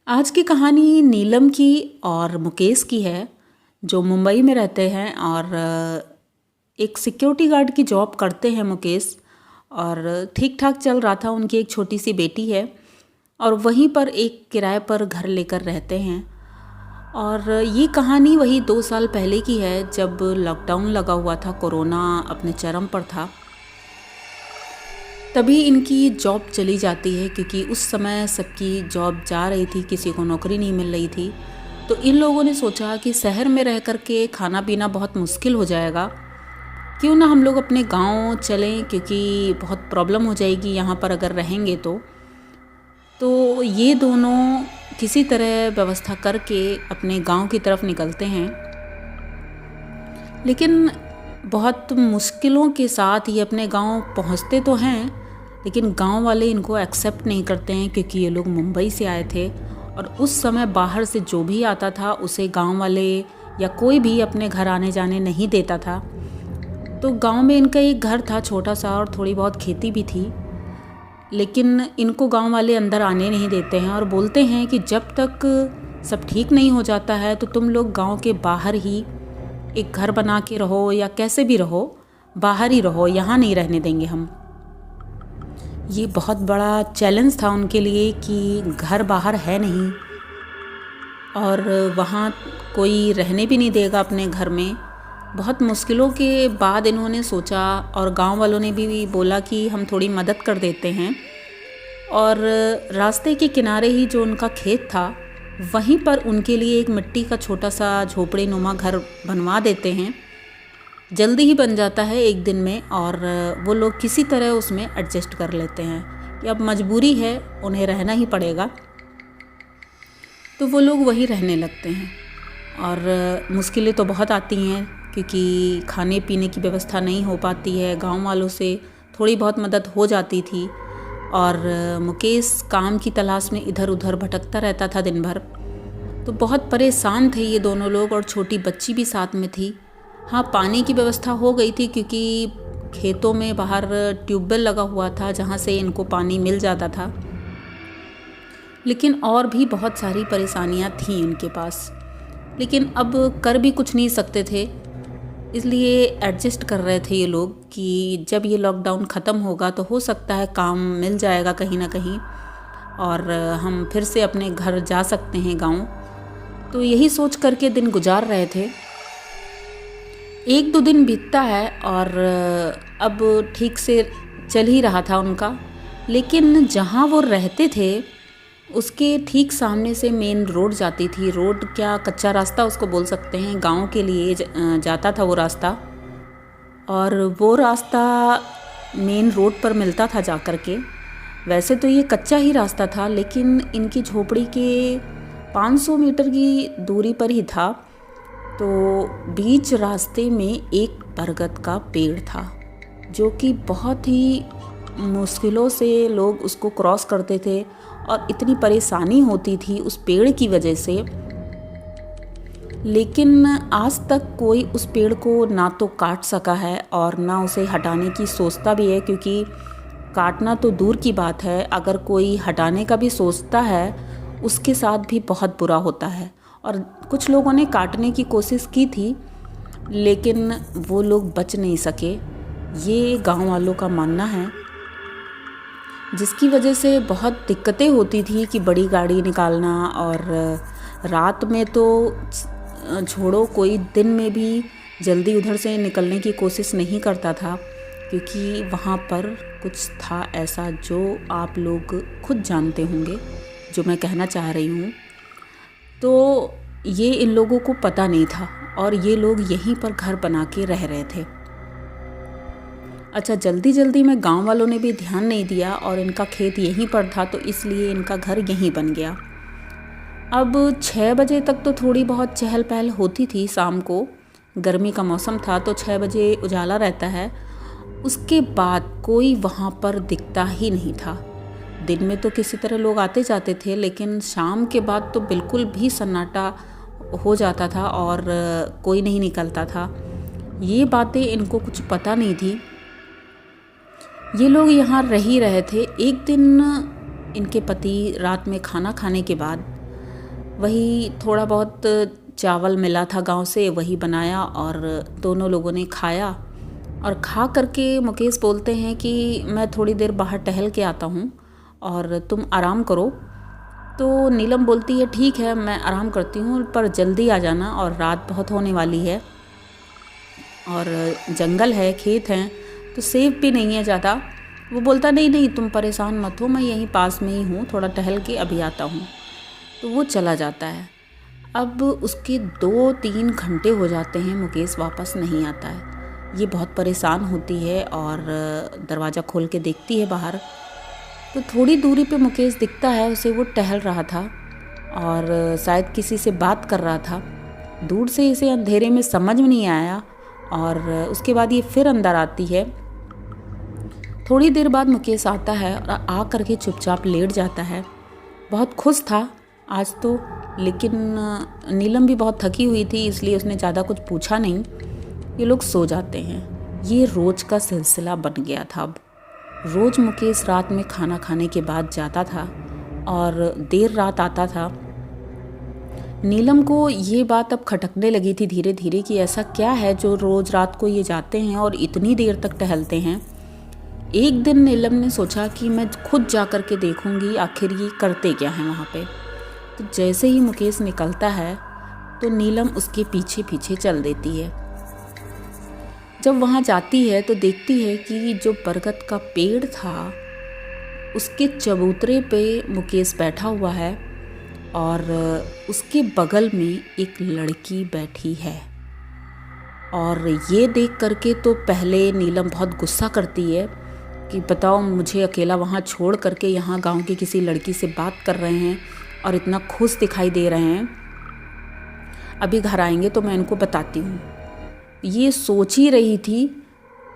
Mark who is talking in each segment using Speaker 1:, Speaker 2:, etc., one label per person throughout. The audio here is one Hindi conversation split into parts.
Speaker 1: आज की कहानी नीलम की और मुकेश की है, जो मुंबई में रहते हैं और एक सिक्योरिटी गार्ड की जॉब करते हैं मुकेश। और ठीक ठाक चल रहा था। उनकी एक छोटी सी बेटी है और वहीं पर एक किराए पर घर लेकर रहते हैं। और ये कहानी वही 2 साल पहले की है, जब लॉकडाउन लगा हुआ था, कोरोना अपने चरम पर था। तभी इनकी जॉब चली जाती है, क्योंकि उस समय सबकी जॉब जा रही थी, किसी को नौकरी नहीं मिल रही थी। तो इन लोगों ने सोचा कि शहर में रह कर के खाना पीना बहुत मुश्किल हो जाएगा, क्यों ना हम लोग अपने गांव चलें, क्योंकि बहुत प्रॉब्लम हो जाएगी यहाँ पर अगर रहेंगे तो ये दोनों किसी तरह व्यवस्था करके अपने गांव की तरफ निकलते हैं। लेकिन बहुत मुश्किलों के साथ ये अपने गांव पहुंचते तो हैं, लेकिन गांव वाले इनको एक्सेप्ट नहीं करते हैं, क्योंकि ये लोग मुंबई से आए थे और उस समय बाहर से जो भी आता था उसे गांव वाले या कोई भी अपने घर आने जाने नहीं देता था। तो गांव में इनका एक घर था छोटा सा, और थोड़ी बहुत खेती भी थी, लेकिन इनको गांव वाले अंदर आने नहीं देते हैं और बोलते हैं कि जब तक सब ठीक नहीं हो जाता है तो तुम लोग गांव के बाहर ही एक घर बना के रहो, या कैसे भी रहो, बाहर ही रहो, यहाँ नहीं रहने देंगे हम। ये बहुत बड़ा चैलेंज था उनके लिए कि घर बाहर है नहीं और वहाँ कोई रहने भी नहीं देगा अपने घर में। बहुत मुश्किलों के बाद इन्होंने सोचा, और गांव वालों ने भी बोला कि हम थोड़ी मदद कर देते हैं। और रास्ते के किनारे ही जो उनका खेत था, वहीं पर उनके लिए एक मिट्टी का छोटा सा झोपड़ी नुमा घर बनवा देते हैं। जल्दी ही बन जाता है एक दिन में, और वो लोग किसी तरह उसमें एडजस्ट कर लेते हैं कि अब मजबूरी है, उन्हें रहना ही पड़ेगा। तो वो लोग वहीं रहने लगते हैं। और मुश्किलें तो बहुत आती हैं, क्योंकि खाने पीने की व्यवस्था नहीं हो पाती है। गांव वालों से थोड़ी बहुत मदद हो जाती थी, और मुकेश काम की तलाश में इधर उधर भटकता रहता था दिन भर। तो बहुत परेशान थे ये दोनों लोग, और छोटी बच्ची भी साथ में थी। हाँ, पानी की व्यवस्था हो गई थी, क्योंकि खेतों में बाहर ट्यूबवेल लगा हुआ था जहाँ से इनको पानी मिल जाता था। लेकिन और भी बहुत सारी परेशानियाँ थीं इनके पास, लेकिन अब कर भी कुछ नहीं सकते थे। इसलिए एडजस्ट कर रहे थे ये लोग कि जब ये लॉकडाउन ख़त्म होगा तो हो सकता है काम मिल जाएगा कहीं ना कहीं, और हम फिर से अपने घर जा सकते हैं गाँव। तो यही सोच करके दिन गुजार रहे थे। 1-2 दिन बीतता है और अब ठीक से चल ही रहा था उनका। लेकिन जहाँ वो रहते थे उसके ठीक सामने से मेन रोड जाती थी। रोड क्या, कच्चा रास्ता उसको बोल सकते हैं, गांव के लिए जाता था वो रास्ता। और वो रास्ता मेन रोड पर मिलता था जा कर के। वैसे तो ये कच्चा ही रास्ता था, लेकिन इनकी झोपड़ी के 500 मीटर की दूरी पर ही था। तो बीच रास्ते में एक बरगद का पेड़ था, जो कि बहुत ही मुश्किलों से लोग उसको क्रॉस करते थे, और इतनी परेशानी होती थी उस पेड़ की वजह से। लेकिन आज तक कोई उस पेड़ को ना तो काट सका है और ना उसे हटाने की सोचता भी है, क्योंकि काटना तो दूर की बात है, अगर कोई हटाने का भी सोचता है उसके साथ भी बहुत बुरा होता है। और कुछ लोगों ने काटने की कोशिश की थी, लेकिन वो लोग बच नहीं सके, ये गांव वालों का मानना है। जिसकी वजह से बहुत दिक्कतें होती थी कि बड़ी गाड़ी निकालना, और रात में तो छोड़ो, कोई दिन में भी जल्दी उधर से निकलने की कोशिश नहीं करता था, क्योंकि वहाँ पर कुछ था ऐसा जो आप लोग खुद जानते होंगे, जो मैं कहना चाह रही हूँ। तो ये इन लोगों को पता नहीं था, और ये लोग यहीं पर घर बना के रह रहे थे। अच्छा, जल्दी में गांव वालों ने भी ध्यान नहीं दिया, और इनका खेत यहीं पर था, तो इसलिए इनका घर यहीं बन गया। अब 6 बजे तक तो थोड़ी बहुत चहल पहल होती थी। शाम को गर्मी का मौसम था, तो 6 बजे उजाला रहता है। उसके बाद कोई वहाँ पर दिखता ही नहीं था। दिन में तो किसी तरह लोग आते जाते थे, लेकिन शाम के बाद तो बिल्कुल भी सन्नाटा हो जाता था और कोई नहीं निकलता था। ये बातें इनको कुछ पता नहीं थी। ये लोग यहाँ रह ही रहे थे। एक दिन इनके पति रात में खाना खाने के बाद वही थोड़ा बहुत चावल मिला था गांव से, वही बनाया और दोनों लोगों ने खाया। और खा करके मुकेश बोलते हैं कि मैं थोड़ी देर बाहर टहल के आता हूँ और तुम आराम करो। तो नीलम बोलती है ठीक है मैं आराम करती हूँ, पर जल्दी आ जाना और रात बहुत होने वाली है और जंगल है, खेत हैं, तो सेफ भी नहीं है ज़्यादा। वो बोलता नहीं नहीं तुम परेशान मत हो, मैं यहीं पास में ही हूँ, थोड़ा टहल के अभी आता हूँ। तो वो चला जाता है। अब उसके 2-3 घंटे हो जाते हैं, मुकेश वापस नहीं आता है। ये बहुत परेशान होती है और दरवाज़ा खोल के देखती है बाहर। तो थोड़ी दूरी पे मुकेश दिखता है उसे, वो टहल रहा था और शायद किसी से बात कर रहा था। दूर से इसे अंधेरे में समझ में नहीं आया और उसके बाद ये फिर अंदर आती है। थोड़ी देर बाद मुकेश आता है और आ करके चुपचाप लेट जाता है। बहुत खुश था आज तो, लेकिन नीलम भी बहुत थकी हुई थी इसलिए उसने ज़्यादा कुछ पूछा नहीं। ये लोग सो जाते हैं। ये रोज़ का सिलसिला बन गया था। अब रोज़ मुकेश रात में खाना खाने के बाद जाता था और देर रात आता था। नीलम को ये बात अब खटकने लगी थी धीरे धीरे कि ऐसा क्या है जो रोज़ रात को ये जाते हैं और इतनी देर तक टहलते हैं। एक दिन नीलम ने सोचा कि मैं खुद जा कर के देखूंगी आखिर ये करते क्या हैं वहाँ पे। तो जैसे ही मुकेश निकलता है तो नीलम उसके पीछे पीछे चल देती है। जब वहाँ जाती है तो देखती है कि जो बरगद का पेड़ था उसके चबूतरे पे मुकेश बैठा हुआ है और उसके बगल में एक लड़की बैठी है। और ये देख करके तो पहले नीलम बहुत गुस्सा करती है कि बताओ मुझे अकेला वहाँ छोड़ करके यहाँ गांव की किसी लड़की से बात कर रहे हैं और इतना खुश दिखाई दे रहे हैं। अभी घर आएंगे तो मैं इनको बताती हूँ। ये सोच ही रही थी,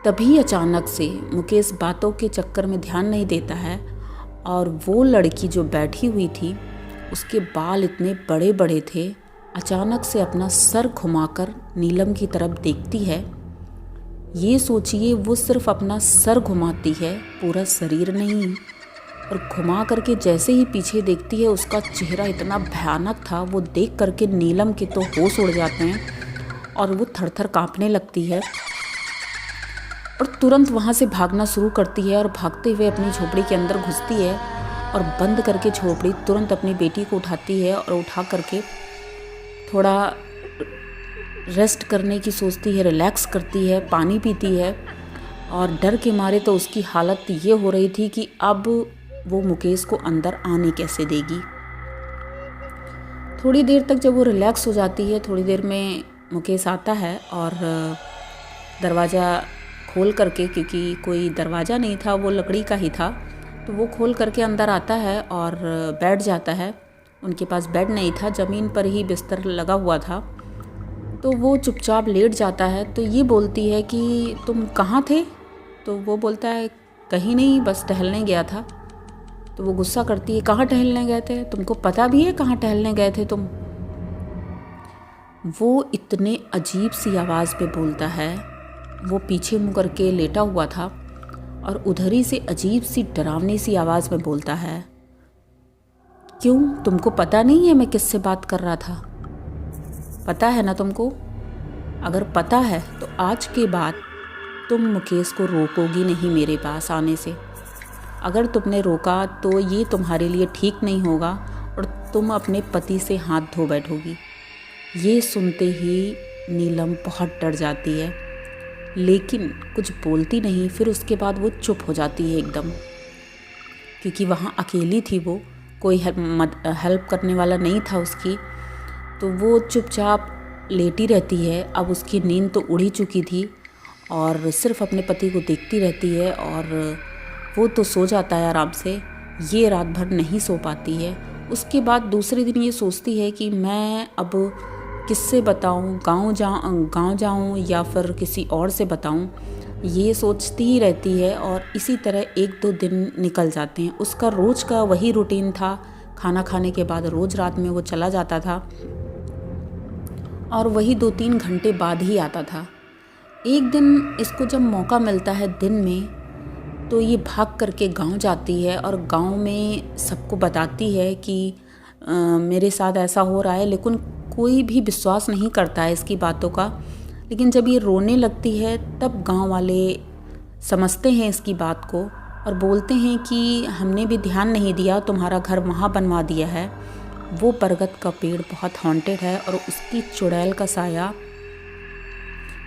Speaker 1: तभी अचानक से मुकेश बातों के चक्कर में ध्यान नहीं देता है और वो लड़की जो बैठी हुई थी उसके बाल इतने बड़े बड़े थे, अचानक से अपना सर घुमाकर नीलम की तरफ देखती है। ये सोचिए वो सिर्फ अपना सर घुमाती है, पूरा शरीर नहीं। और घुमा करके जैसे ही पीछे देखती है उसका चेहरा इतना भयानक था, वो देख करके नीलम के तो होश उड़ जाते हैं और वो थर थर काँपने लगती है और तुरंत वहाँ से भागना शुरू करती है और भागते हुए अपनी झोपड़ी के अंदर घुसती है और बंद करके झोपड़ी तुरंत अपनी बेटी को उठाती है और उठा करके थोड़ा रेस्ट करने की सोचती है, रिलैक्स करती है, पानी पीती है। और डर के मारे तो उसकी हालत ये हो रही थी कि अब वो मुकेश को अंदर आने कैसे देगी। थोड़ी देर तक जब वो रिलैक्स हो जाती है, थोड़ी देर में मुकेश आता है और दरवाज़ा खोल करके, क्योंकि कोई दरवाज़ा नहीं था वो लकड़ी का ही था, तो वो खोल करके अंदर आता है और बैठ जाता है। उनके पास बेड नहीं था, ज़मीन पर ही बिस्तर लगा हुआ था, तो वो चुपचाप लेट जाता है। तो ये बोलती है कि तुम कहाँ थे? तो वो बोलता है कहीं नहीं, बस टहलने गया था। तो वो गुस्सा करती है, कहाँ टहलने गए थे? तुमको पता भी है कहाँ टहलने गए थे तुम? वो इतने अजीब सी आवाज़ पे बोलता है। वो पीछे मुँह करके लेटा हुआ था और उधर ही से अजीब सी डरावनी सी आवाज़ में बोलता है, क्यों तुमको पता नहीं है मैं किससे बात कर रहा था? पता है ना तुमको? अगर पता है तो आज के बाद तुम मुकेश को रोकोगी नहीं मेरे पास आने से। अगर तुमने रोका तो ये तुम्हारे लिए ठीक नहीं होगा और तुम अपने पति से हाथ धो बैठोगी। ये सुनते ही नीलम बहुत डर जाती है, लेकिन कुछ बोलती नहीं। फिर उसके बाद वो चुप हो जाती है एकदम, क्योंकि वहाँ अकेली थी वो, कोई हेल्प करने वाला नहीं था उसकी। तो वो चुपचाप लेटी रहती है। अब उसकी नींद तो उड़ ही चुकी थी और सिर्फ अपने पति को देखती रहती है और वो तो सो जाता है आराम से। ये रात भर नहीं सो पाती है। उसके बाद दूसरे दिन ये सोचती है कि मैं अब किससे बताऊं, गांव जाऊं या फिर किसी और से बताऊं। ये सोचती ही रहती है और इसी तरह 1-2 दिन निकल जाते हैं। उसका रोज़ का वही रूटीन था, खाना खाने के बाद रोज़ रात में वो चला जाता था और वही 2-3 घंटे बाद ही आता था। एक दिन इसको जब मौका मिलता है दिन में, तो ये भाग करके गांव जाती है और गांव में सबको बताती है कि मेरे साथ ऐसा हो रहा है, लेकिन कोई भी विश्वास नहीं करता है इसकी बातों का। लेकिन जब ये रोने लगती है तब गांव वाले समझते हैं इसकी बात को और बोलते हैं कि हमने भी ध्यान नहीं दिया, तुम्हारा घर वहाँ बनवा दिया है। वो बरगद का पेड़ बहुत हॉन्टेड है और उसकी चुड़ैल का साया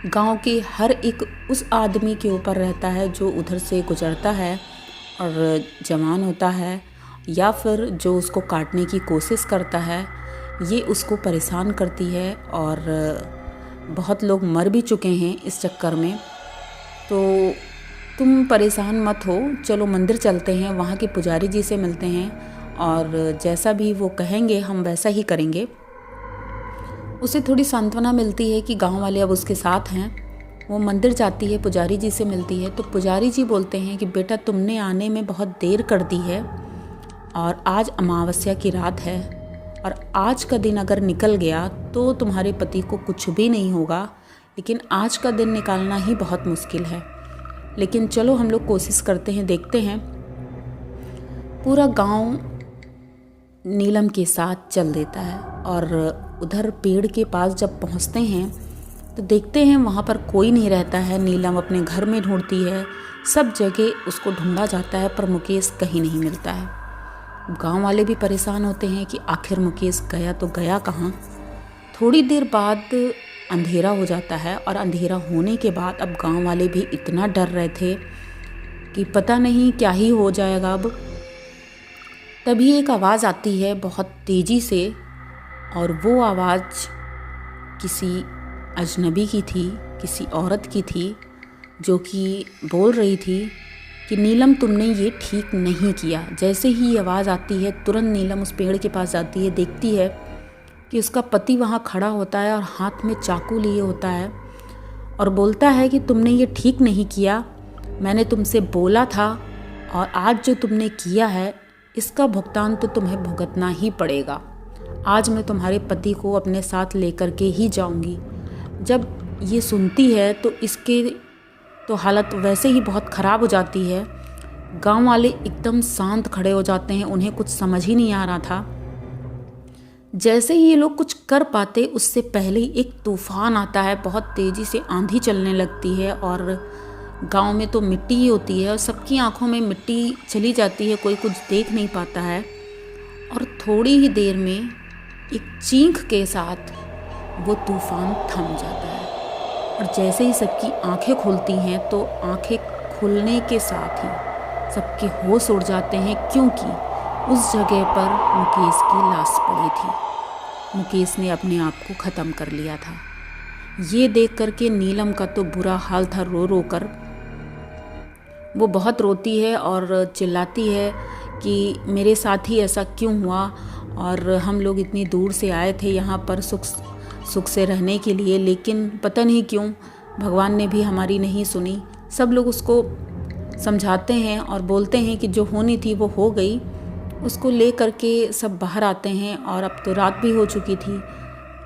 Speaker 1: गांव के हर एक उस आदमी के ऊपर रहता है जो उधर से गुजरता है और जवान होता है, या फिर जो उसको काटने की कोशिश करता है। ये उसको परेशान करती है और बहुत लोग मर भी चुके हैं इस चक्कर में। तो तुम परेशान मत हो, चलो मंदिर चलते हैं, वहाँ के पुजारी जी से मिलते हैं और जैसा भी वो कहेंगे हम वैसा ही करेंगे। उसे थोड़ी सांत्वना मिलती है कि गांव वाले अब उसके साथ हैं। वो मंदिर जाती है, पुजारी जी से मिलती है। तो पुजारी जी बोलते हैं कि बेटा तुमने आने में बहुत देर कर दी है और आज अमावस्या की रात है और आज का दिन अगर निकल गया तो तुम्हारे पति को कुछ भी नहीं होगा, लेकिन आज का दिन निकालना ही बहुत मुश्किल है। लेकिन चलो हम लोग कोशिश करते हैं, देखते हैं। पूरा गांव नीलम के साथ चल देता है और उधर पेड़ के पास जब पहुंचते हैं तो देखते हैं वहाँ पर कोई नहीं रहता है। नीलम अपने घर में ढूंढती है, सब जगह उसको ढूंढा जाता है पर मुकेश कहीं नहीं मिलता है। गांव वाले भी परेशान होते हैं कि आखिर मुकेश गया तो गया कहाँ। थोड़ी देर बाद अंधेरा हो जाता है और अंधेरा होने के बाद अब गांव वाले भी इतना डर रहे थे कि पता नहीं क्या ही हो जाएगा अब। तभी एक आवाज़ आती है बहुत तेज़ी से और वो आवाज़ किसी अजनबी की थी, किसी औरत की थी, जो कि बोल रही थी कि नीलम तुमने ये ठीक नहीं किया। जैसे ही ये आवाज़ आती है तुरंत नीलम उस पेड़ के पास जाती है, देखती है कि उसका पति वहाँ खड़ा होता है और हाथ में चाकू लिए होता है और बोलता है कि तुमने ये ठीक नहीं किया, मैंने तुमसे बोला था और आज जो तुमने किया है इसका भुगतान तो तुम्हें भुगतना ही पड़ेगा। आज मैं तुम्हारे पति को अपने साथ लेकर के ही जाऊंगी। जब ये सुनती है तो इसके तो हालत वैसे ही बहुत ख़राब हो जाती है। गांव वाले एकदम शांत खड़े हो जाते हैं, उन्हें कुछ समझ ही नहीं आ रहा था। जैसे ही ये लोग कुछ कर पाते उससे पहले ही एक तूफ़ान आता है, बहुत तेज़ी से आंधी चलने लगती है और गांव में तो मिट्टी ही होती है और सबकी आंखों में मिट्टी चली जाती है, कोई कुछ देख नहीं पाता है। और थोड़ी ही देर में एक चीख के साथ वो तूफ़ान थम जाता है और जैसे ही सबकी आंखें खुलती हैं तो आंखें खुलने के साथ ही सबके होश उड़ जाते हैं, क्योंकि उस जगह पर मुकेश की लाश पड़ी थी। मुकेश ने अपने आप को ख़त्म कर लिया था। ये देख कर के नीलम का तो बुरा हाल था, रो रो कर वो बहुत रोती है और चिल्लाती है कि मेरे साथ ही ऐसा क्यों हुआ और हम लोग इतनी दूर से आए थे यहाँ पर सुख से रहने के लिए, लेकिन पता नहीं क्यों भगवान ने भी हमारी नहीं सुनी। सब लोग उसको समझाते हैं और बोलते हैं कि जो होनी थी वो हो गई। उसको ले करके सब बाहर आते हैं और अब तो रात भी हो चुकी थी,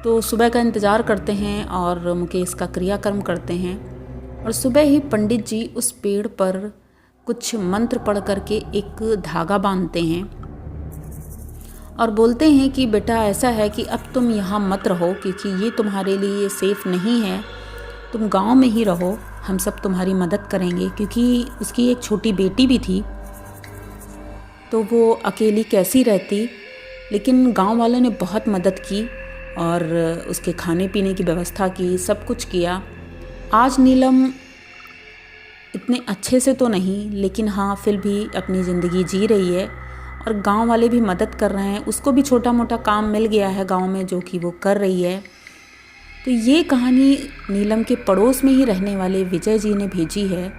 Speaker 1: तो सुबह का इंतज़ार करते हैं और मुकेश का क्रियाकर्म करते हैं। और सुबह ही पंडित जी उस पेड़ पर कुछ मंत्र पढ़ करके एक धागा बांधते हैं और बोलते हैं कि बेटा ऐसा है कि अब तुम यहाँ मत रहो, क्योंकि ये तुम्हारे लिए सेफ़ नहीं है, तुम गांव में ही रहो, हम सब तुम्हारी मदद करेंगे। क्योंकि उसकी एक छोटी बेटी भी थी, तो वो अकेली कैसी रहती। लेकिन गांव वालों ने बहुत मदद की और उसके खाने पीने की व्यवस्था की, सब कुछ किया। आज नीलम इतने अच्छे से तो नहीं, लेकिन हाँ फिर भी अपनी ज़िंदगी जी रही है और गांव वाले भी मदद कर रहे हैं। उसको भी छोटा मोटा काम मिल गया है गांव में, जो कि वो कर रही है। तो ये कहानी नीलम के पड़ोस में ही रहने वाले विजय जी ने भेजी है,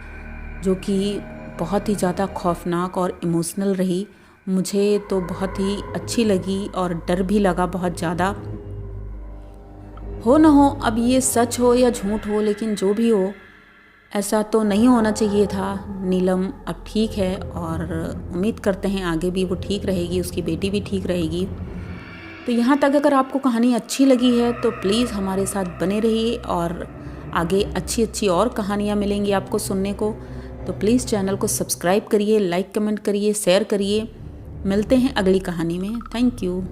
Speaker 1: जो कि बहुत ही ज़्यादा खौफनाक और इमोशनल रही। मुझे तो बहुत ही अच्छी लगी और डर भी लगा बहुत ज़्यादा। हो ना हो, अब ये सच हो या झूठ हो, लेकिन जो भी हो ऐसा तो नहीं होना चाहिए था। नीलम अब ठीक है और उम्मीद करते हैं आगे भी वो ठीक रहेगी, उसकी बेटी भी ठीक रहेगी। तो यहाँ तक अगर आपको कहानी अच्छी लगी है तो प्लीज़ हमारे साथ बने रहिए और आगे अच्छी अच्छी और कहानियाँ मिलेंगी आपको सुनने को। तो प्लीज़ चैनल को सब्सक्राइब करिए, लाइक कमेंट करिए, शेयर करिए। मिलते हैं अगली कहानी में। Thank you.